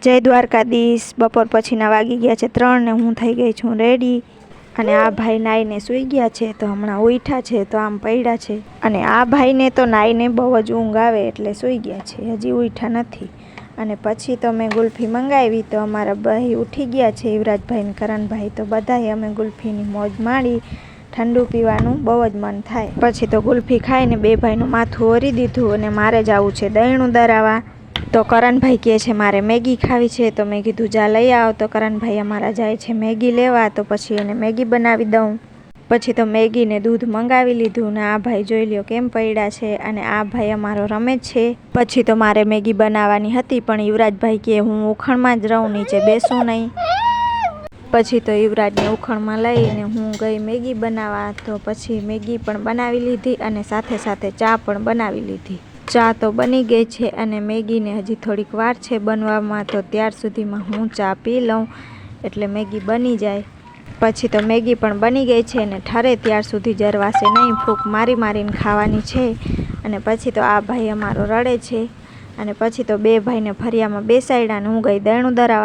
જય દ્વારકાધીશ। બપોર પછીના વાગી ગયા છે 3 ને હું થઈ ગઈ છું રેડી। અને આ ભાઈ નાઈને સૂઈ ગયા છે તો હમણાં ઉઠ્યા છે તો આમ પડ્યા છે। અને આ ભાઈને તો નાઈને બહુ જ ઊંઘ આવે એટલે સૂઈ ગયા છે, હજી ઉઠ્યા નથી। અને પછી તો મેં ગુલ્ફી મંગાવી તો અમારા ભાઈ ઉઠી ગયા છે, યુવરાજભાઈ ને કરણભાઈ તો બધાએ અમે ગુલ્ફીની મોજ માણી। ઠંડુ પીવાનું બહુ જ મન થાય। પછી તો ગુલ્ફી ખાઈને બે ભાઈનું માથું ઓરી દીધું અને મારે જવું છે દહીંનું દરાવા। તો કરણભાઈ કહે છે મારે મેગી ખાવી છે, તો મેં કીધું જા લઈ આવ। તો કરણભાઈ અમારા જાય છે મેગી લેવા, તો પછી એને મેગી બનાવી દઉં। પછી તો મેગીને દૂધ મંગાવી લીધું ને આ ભાઈ જોઈ લ્યો કેમ પડ્યા છે, અને આ ભાઈ અમારો રમે છે। પછી તો મારે મેગી બનાવવાની હતી પણ યુવરાજભાઈ કહે હું ઉખણમાં જ રહું, નીચે બેસું નહીં। પછી તો યુવરાજને ઉખણમાં લઈને હું ગઈ મેગી બનાવવા। તો પછી મેગી પણ બનાવી લીધી અને સાથે સાથે ચા પણ બનાવી લીધી। ચા તો બની ગઈ છે અને મેગીને હજી થોડીક વાર છે બનવામાં, તો ત્યાર સુધીમાં હું ચા પી લઉં એટલે મેગી બની જાય। પછી તો મેગી પણ બની ગઈ છે ને ઠરે ત્યાર સુધી જરવાશે નહીં, ફૂંક મારી મારીને ખાવાની છે। અને પછી તો આ ભાઈ અમારો રડે છે। અને પછી તો બે ભાઈને ફરિયામાં બેસાડ્યા ને હું ગઈ દહીંનું દરાવા।